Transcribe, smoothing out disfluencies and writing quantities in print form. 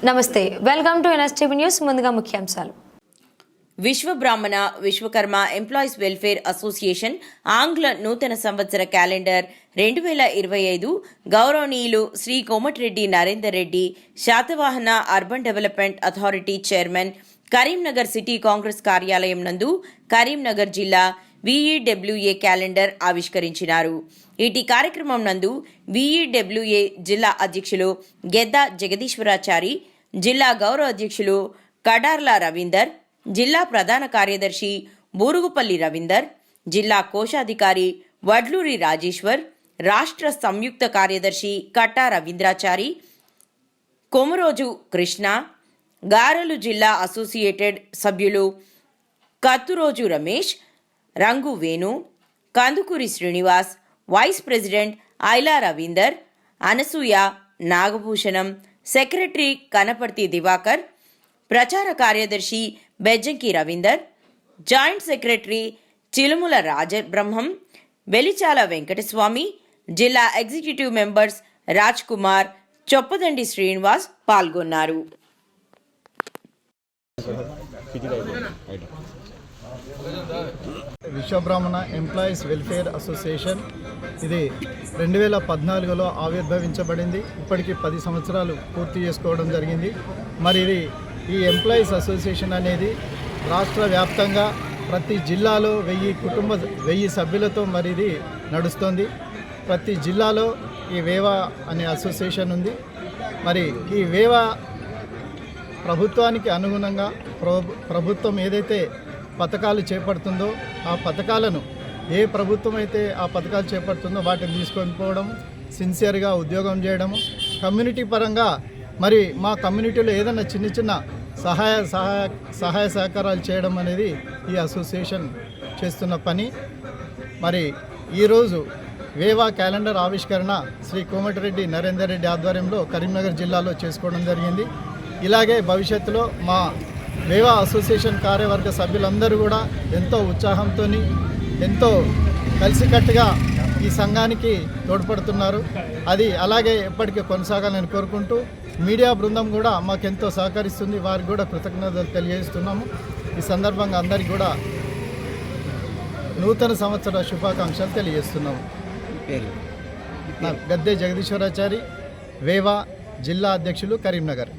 నమస్తే, welcome to NSTV news. ముందుగా ముఖ్యాంశాలు. విశ్వ బ్రాహ్మణ విశ్వకర్మ ఎంప్లాయీస్ వెల్ఫేర్ అసోసియేషన్ ఆంగ్ల నూతన సంవత్సర క్యాలెండర్ 2025 గౌరవనీయులు Shri Komatireddy Narender Reddy, Satavahana urban development authority chairman, Karimnagar city Congress కార్యాలయం నందు కరీంనగర్ జిల్లా VEWA క్యాలెండర్ ఆవిష్కరించినారు. ఇటీ కార్యక్రమం నందు VEWA జిల్లా అధ్యక్షులు గెద్దా జగదీశ్వరాచారి, జిల్లా గౌరవ అధ్యక్షులు కడార్ల రవీందర్, జిల్లా ప్రధాన కార్యదర్శి బూరుగుపల్లి రవీందర్, జిల్లా కోశాధికారి వడ్లూరి రాజేశ్వర్, రాష్ట్ర సంయుక్త కార్యదర్శి కట్టా రవీంద్రాచారి, కొమరోజు కృష్ణ, గారలు జిల్లా అసోసియేటెడ్ సభ్యులు Katturoju Ramesh, Rangu Venu, Kandukuri Srinivas, vice president Aila Ravinder, Anasuya, Nagabhushanam, secretary Kanaparthi Divakar, ప్రచార కార్యదర్శి బెజ్జంకి రవీందర్, జాయింట్ సెక్రటరీ చిలుముల రాజబ్రహ్మం, వెలిచాల వెంకటస్వామి, జిల్లా ఎగ్జిక్యూటివ్ మెంబర్స్ రాజ్ కుమార్, చొప్పదండి శ్రీనివాస్ పాల్గొన్నారు. విశ్వబ్రాహ్మణ ఎంప్లాయీస్ వెల్ఫేర్ అసోసియేషన్ ఇది 2014లో ఆవిర్భవించబడింది. ఇప్పటికీ 10 సంవత్సరాలు పూర్తి చేసుకోవడం జరిగింది. మరి ఈ ఎంప్లాయీస్ అసోసియేషన్ అనేది రాష్ట్ర వ్యాప్తంగా ప్రతి జిల్లాలో 1000 సభ్యులతో మరి ఇది నడుస్తుంది. ప్రతి జిల్లాలో ఈ వేవా అనే అసోసియేషన్ ఉంది. మరి ఈ వేవా ప్రభుత్వానికి అనుగుణంగా ప్రభుత్వం ఏదైతే పథకాలు చేపడుతుందో ఆ పథకాలను ఏ ప్రభుత్వం అయితే ఆ పథకాలు చేపడుతుందో వాటిని తీసుకొని పోవడం, సిన్సియర్గా ఉద్యోగం చేయడము, కమ్యూనిటీ పరంగా మరి మా కమ్యూనిటీలో ఏదైనా చిన్న సహాయ సహకారాలు చేయడం అనేది ఈ అసోసియేషన్ చేస్తున్న పని. మరి ఈరోజు వేవా క్యాలెండర్ ఆవిష్కరణ శ్రీ కోమటిరెడ్డి నరేందర్ రెడ్డి ఆధ్వర్యంలో కరీంనగర్ జిల్లాలో చేసుకోవడం జరిగింది. ఇలాగే భవిష్యత్తులో మా వేవా అసోసియేషన్ కార్యవర్గ సభ్యులందరూ కూడా ఎంతో ఉత్సాహంతో ఎంతో కలిసికట్టుగా ఈ సంఘానికి తోడ్పడుతున్నారు. అది అలాగే ఎప్పటికీ కొనసాగాలని కోరుకుంటూ మీడియా బృందం కూడా మాకెంతో సహకరిస్తుంది. వారికి కూడా కృతజ్ఞతలు తెలియజేస్తున్నాము. ఈ సందర్భంగా అందరికీ కూడా నూతన సంవత్సర శుభాకాంక్షలు తెలియజేస్తున్నాము. గద్దె జగదీశ్వరాచారి, వేవా జిల్లా అధ్యక్షులు, కరీంనగర్.